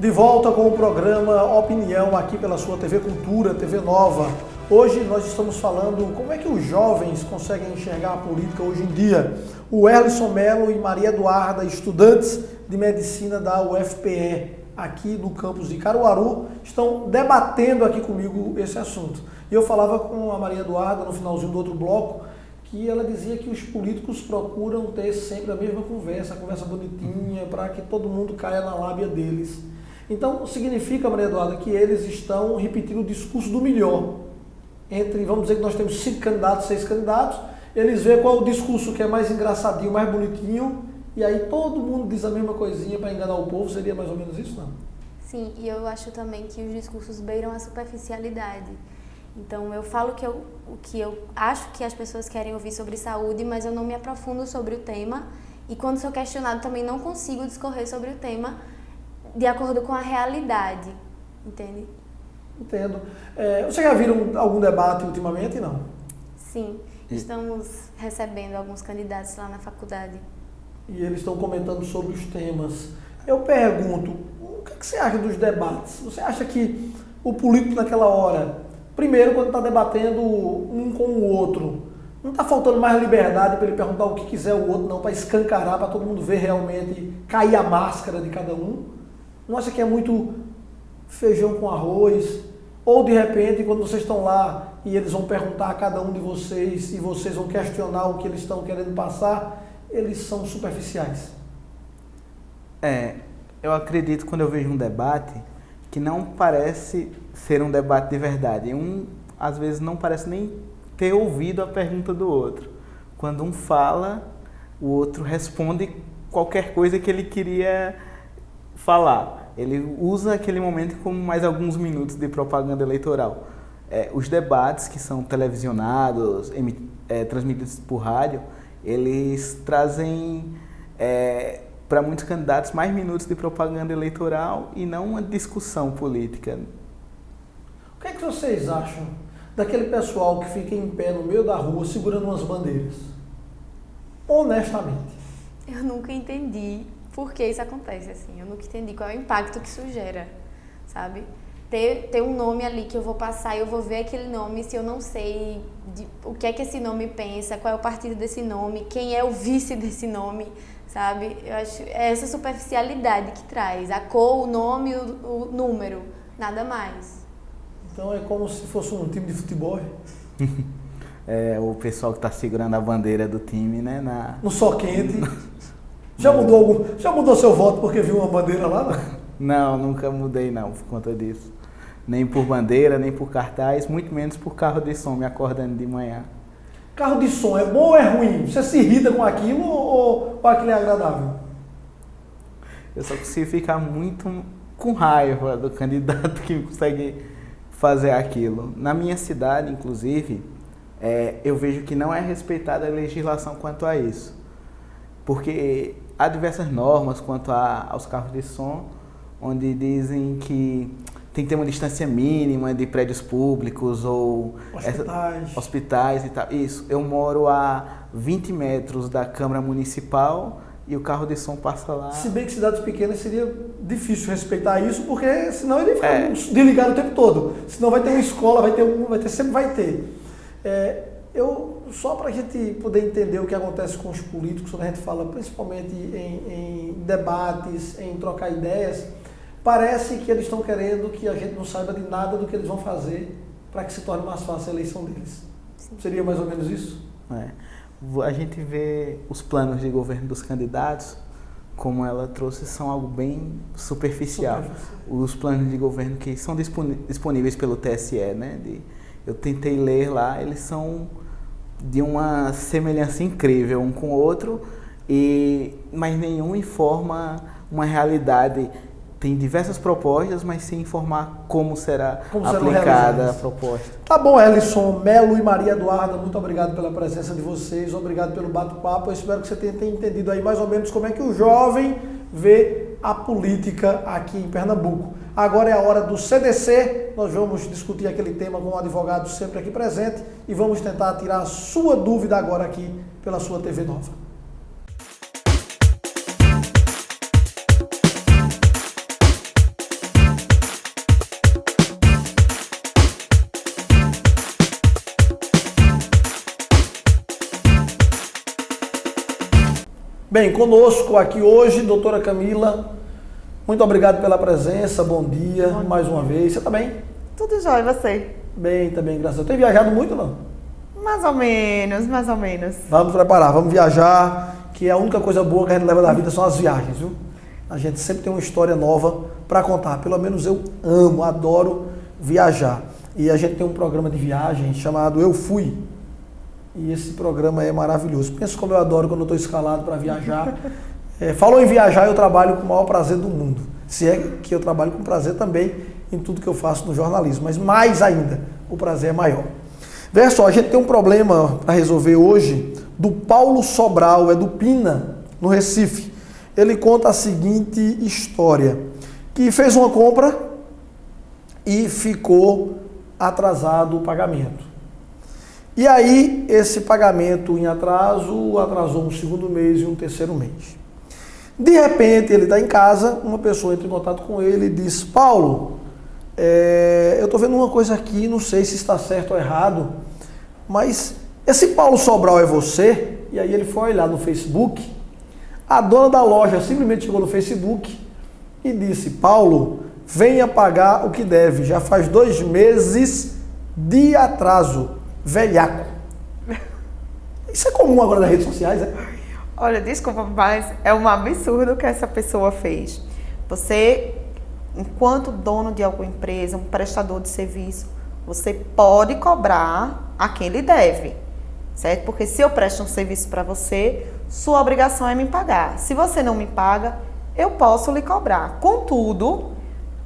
De volta com o programa Opinião aqui pela sua TV Cultura, TV Nova. Hoje nós estamos falando como é que os jovens conseguem enxergar a política hoje em dia. O Erlisson Melo e Maria Eduarda, estudantes de medicina da UFPE, aqui no campus de Caruaru, estão debatendo aqui comigo esse assunto. E eu falava com a Maria Eduarda no finalzinho do outro bloco, que ela dizia que os políticos procuram ter sempre a mesma conversa, a conversa bonitinha, para que todo mundo caia na lábia deles. Então, significa, Maria Eduarda, que eles estão repetindo o discurso do melhor. Vamos dizer que nós temos 5 candidatos, 6 candidatos, eles veem qual é o discurso que é mais engraçadinho, mais bonitinho, e aí todo mundo diz a mesma coisinha para enganar o povo. Seria mais ou menos isso, não? Sim, e eu acho também que os discursos beiram a superficialidade. Então, eu falo o que eu acho que as pessoas querem ouvir sobre saúde, mas eu não me aprofundo sobre o tema. E quando sou questionado, também não consigo discorrer sobre o tema de acordo com a realidade, entende? Entendo. Você já viram algum debate ultimamente, não? Sim, estamos recebendo alguns candidatos lá na faculdade. E eles estão comentando sobre os temas. Eu pergunto, o que você acha dos debates? Você acha que o político naquela hora, primeiro quando está debatendo um com o outro, não está faltando mais liberdade para ele perguntar o que quiser o outro, não, para escancarar, para todo mundo ver realmente, cair a máscara de cada um? Não acha que é muito feijão com arroz? Ou de repente, quando vocês estão lá e eles vão perguntar a cada um de vocês e vocês vão questionar o que eles estão querendo passar, eles são superficiais? Eu acredito, quando eu vejo um debate, que não parece ser um debate de verdade. Às vezes, não parece nem ter ouvido a pergunta do outro. Quando um fala, o outro responde qualquer coisa que ele queria falar. Ele usa aquele momento como mais alguns minutos de propaganda eleitoral. Os debates que são televisionados, transmitidos por rádio, eles trazem para muitos candidatos mais minutos de propaganda eleitoral e não uma discussão política. O que é que vocês acham daquele pessoal que fica em pé no meio da rua segurando umas bandeiras? Honestamente. Eu nunca entendi por que isso acontece, assim. Eu nunca entendi qual é o impacto que isso gera, sabe? Ter um nome ali que eu vou passar e eu vou ver aquele nome, se eu não sei o que é que esse nome pensa, qual é o partido desse nome, quem é o vice desse nome, sabe? Eu acho essa superficialidade que traz, a cor, o nome, o número, nada mais. Então é como se fosse um time de futebol. O pessoal que está segurando a bandeira do time, né? No sol quente. Já mudou seu voto porque viu uma bandeira lá? Não, nunca mudei não, por conta disso. Nem por bandeira, nem por cartaz, muito menos por carro de som me acordando de manhã. Carro de som é bom ou é ruim? Você se irrita com aquilo ou aquilo é agradável? Eu só consigo ficar muito com raiva do candidato que consegue fazer aquilo. Na minha cidade, inclusive, eu vejo que não é respeitada a legislação quanto a isso. Porque há diversas normas quanto aos carros de som, onde dizem que tem que ter uma distância mínima de prédios públicos ou hospitais e tal. Isso, eu moro a 20 metros da Câmara Municipal e o carro de som passa lá. Se bem que cidades pequenas seria difícil respeitar isso, porque senão ele fica desligado o tempo todo. Senão vai ter uma escola, sempre vai ter. Só para a gente poder entender o que acontece com os políticos, quando a gente fala principalmente em debates, em trocar ideias, parece que eles estão querendo que a gente não saiba de nada do que eles vão fazer para que se torne mais fácil a eleição deles. Sim. Seria mais ou menos isso? A gente vê os planos de governo dos candidatos, como ela trouxe, são algo bem superficial. Os planos de governo que são disponíveis pelo TSE, né? Eu tentei ler lá, eles são de uma semelhança incrível um com o outro, mas nenhum informa uma realidade. Tem diversas propostas, mas sem informar como será aplicada a proposta. Tá bom, Erlisson Melo e Maria Eduarda, muito obrigado pela presença de vocês, obrigado pelo bate-papo. Eu espero que você tenha entendido aí mais ou menos como é que o jovem vê a política aqui em Pernambuco. Agora é a hora do CDC, nós vamos discutir aquele tema com um advogado sempre aqui presente e vamos tentar tirar a sua dúvida agora aqui pela sua TV Nova. Bem, conosco aqui hoje, doutora Camila, muito obrigado pela presença, bom dia mais uma vez. Você está bem? Tudo jóia, e você? Bem, também, graças a Deus. Tem viajado muito, não? Mais ou menos, mais ou menos. Vamos preparar, vamos viajar, que a única coisa boa que a gente leva da vida são as viagens, viu? A gente sempre tem uma história nova para contar, pelo menos eu amo, adoro viajar. E a gente tem um programa de viagem chamado Eu Fui, e esse programa é maravilhoso. Pensa como eu adoro quando eu estou escalado para viajar. Falou em viajar, eu trabalho com o maior prazer do mundo, se é que eu trabalho com prazer também em tudo que eu faço no jornalismo, mas mais ainda, o prazer é maior. Veja só, a gente tem um problema para resolver hoje do Paulo Sobral, é do Pina, no Recife. Ele conta a seguinte história, que fez uma compra e ficou atrasado o pagamento. E aí, esse pagamento em atraso, atrasou um segundo mês e um terceiro mês. De repente, ele está em casa, uma pessoa entra em contato com ele e diz: Paulo, eu estou vendo uma coisa aqui, não sei se está certo ou errado, mas esse Paulo Sobral é você? E aí ele foi olhar no Facebook, a dona da loja simplesmente chegou no Facebook e disse: Paulo, venha pagar o que deve, já faz 2 meses de atraso, velhaco. Isso é comum agora nas redes sociais, né? Olha, desculpa, mas é um absurdo que essa pessoa fez. Você, enquanto dono de alguma empresa, um prestador de serviço, você pode cobrar a quem lhe deve, certo? Porque se eu presto um serviço para você, sua obrigação é me pagar. Se você não me paga, eu posso lhe cobrar. Contudo,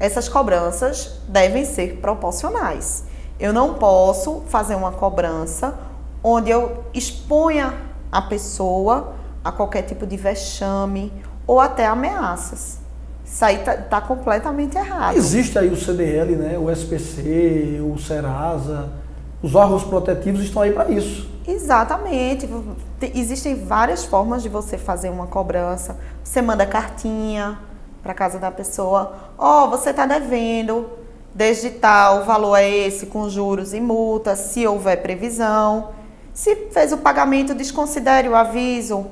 essas cobranças devem ser proporcionais. Eu não posso fazer uma cobrança onde eu exponha a pessoa a qualquer tipo de vexame ou até ameaças. Isso aí tá completamente errado. Existe aí o CDL, né? O SPC, o Serasa, os órgãos protetivos estão aí para isso. Exatamente. Existem várias formas de você fazer uma cobrança. Você manda cartinha para casa da pessoa: você está devendo, desde tal, o valor é esse, com juros e multas, se houver previsão. Se fez o pagamento, desconsidere o aviso,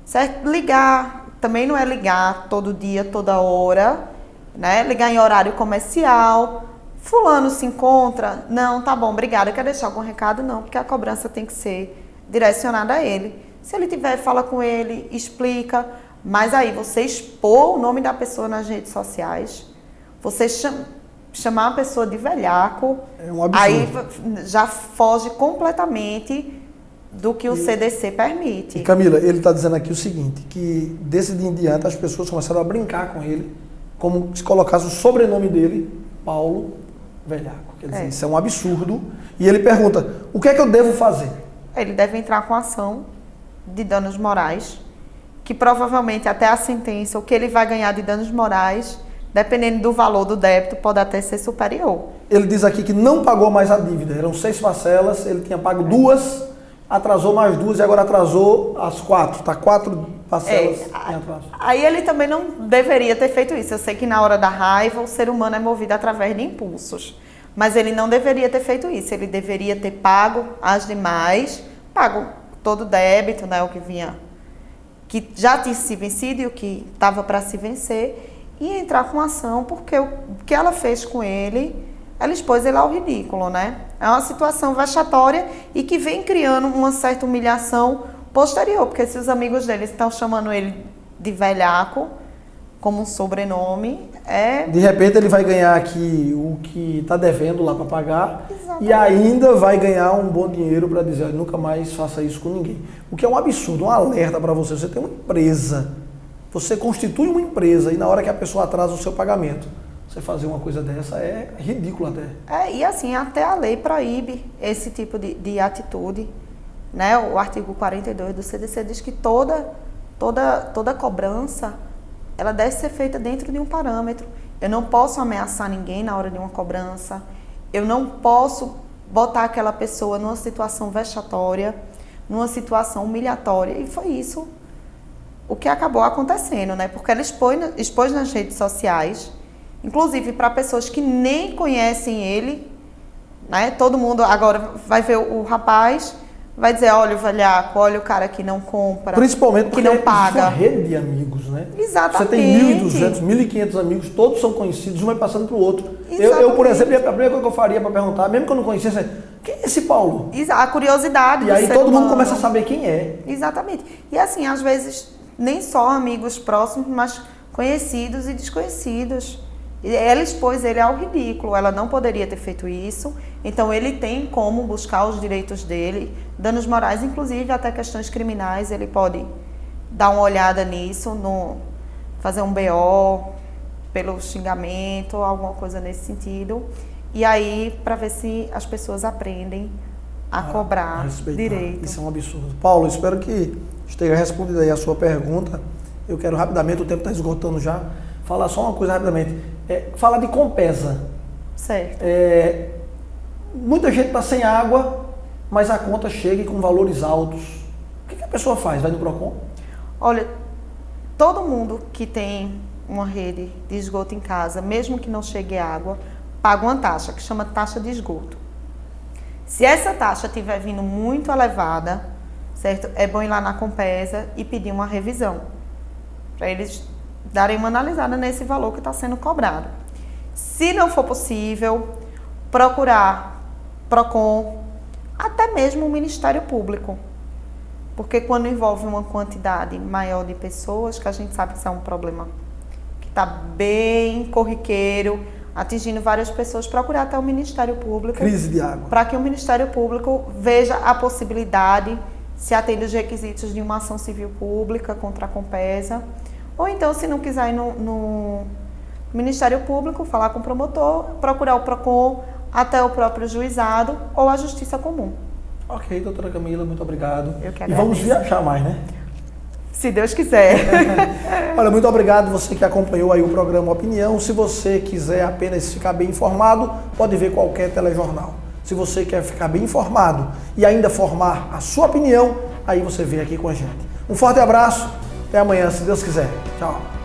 certo? Ligar, também não é ligar todo dia, toda hora, né? Ligar em horário comercial. Fulano se encontra? Não, tá bom, obrigada. Quer deixar algum recado? Não, porque a cobrança tem que ser direcionada a ele. Se ele tiver, fala com ele, explica. Mas aí, você expor o nome da pessoa nas redes sociais, você chamar a pessoa de velhaco, é um absurdo. Aí já foge completamente do que o CDC permite. E Camila, ele está dizendo aqui o seguinte, que desse dia em diante as pessoas começaram a brincar com ele, como se colocasse o sobrenome dele, Paulo Velhaco. Quer dizer, isso é um absurdo. E ele pergunta: o que é que eu devo fazer? Ele deve entrar com ação de danos morais, que provavelmente até a sentença, o que ele vai ganhar de danos morais, dependendo do valor do débito, pode até ser superior. Ele diz aqui que não pagou mais a dívida. Eram 6 parcelas, ele tinha pago 2, atrasou mais 2 e agora atrasou as 4. Está 4 parcelas em atraso. Aí ele também não deveria ter feito isso. Eu sei que na hora da raiva o ser humano é movido através de impulsos. Mas ele não deveria ter feito isso. Ele deveria ter pago as demais, pago todo o débito, né, o que vinha, que já tinha se vencido e o que estava para se vencer, e entrar com ação, porque o que ela fez com ele, ela expôs ele ao ridículo, né? É uma situação vexatória e que vem criando uma certa humilhação posterior, porque se os amigos dele estão chamando ele de velhaco, como um sobrenome, de repente ele vai ganhar aqui o que está devendo lá para pagar. Exatamente. E ainda vai ganhar um bom dinheiro para dizer: nunca mais faça isso com ninguém. O que é um absurdo, um alerta para você. Você tem uma empresa, você constitui uma empresa e na hora que a pessoa atrasa o seu pagamento, você fazer uma coisa dessa é ridículo até. E assim, até a lei proíbe esse tipo de atitude, né? O artigo 42 do CDC diz que toda cobrança, ela deve ser feita dentro de um parâmetro. Eu não posso ameaçar ninguém na hora de uma cobrança. Eu não posso botar aquela pessoa numa situação vexatória, numa situação humilhatória. E foi isso o que acabou acontecendo, né? Porque ela expôs nas redes sociais, inclusive para pessoas que nem conhecem ele, né? Todo mundo agora vai ver o rapaz, vai dizer, olha o velhaco, olha o cara que não compra, Principalmente que porque não existe paga. uma rede de amigos, né? Exatamente. Você tem 1.200, 1.500 amigos, todos são conhecidos, um vai passando para o outro. Eu, por Exatamente. exemplo, a primeira coisa que eu faria para perguntar, mesmo que eu não conhecesse, é, quem é esse Paulo? A curiosidade E do aí ser todo mundo humano. começa a saber quem é. Exatamente. E assim, às vezes, nem só amigos próximos, mas conhecidos e desconhecidos. Ela expôs ele ao ridículo, ela não poderia ter feito isso, então ele tem como buscar os direitos dele, danos morais, inclusive até questões criminais, ele pode dar uma olhada nisso, fazer um BO pelo xingamento, alguma coisa nesse sentido, e aí para ver se as pessoas aprendem a cobrar respeitar. direito. Isso é um absurdo. Paulo, espero que esteja respondida aí a sua pergunta. Eu quero rapidamente, o tempo está esgotando já, falar só uma coisa rapidamente. Fala de Compesa. Certo. Muita gente está sem água, mas a conta chega com valores altos. O que a pessoa faz? Vai no Procon? Olha, todo mundo que tem uma rede de esgoto em casa, mesmo que não chegue água, paga uma taxa, que chama taxa de esgoto. Se essa taxa estiver vindo muito elevada, certo? É bom ir lá na Compesa e pedir uma revisão, para eles darem uma analisada nesse valor que está sendo cobrado. Se não for possível, procurar Procon, até mesmo o Ministério Público. Porque quando envolve uma quantidade maior de pessoas, que a gente sabe que isso é um problema que está bem corriqueiro, atingindo várias pessoas, procurar até o Ministério Público. Crise de água. Para que o Ministério Público veja a possibilidade, se atende os requisitos de uma ação civil pública contra a Compesa. Ou então, se não quiser ir no Ministério Público, falar com o promotor, procurar o Procon até o próprio juizado ou a Justiça Comum. Ok, doutora Camila, muito obrigado. Eu que E vamos agradeço. viajar mais, né? Se Deus quiser. Olha, muito obrigado você que acompanhou aí o programa Opinião. Se você quiser apenas ficar bem informado, pode ver qualquer telejornal. Se você quer ficar bem informado e ainda formar a sua opinião, aí você vem aqui com a gente. Um forte abraço, até amanhã, se Deus quiser. Tchau.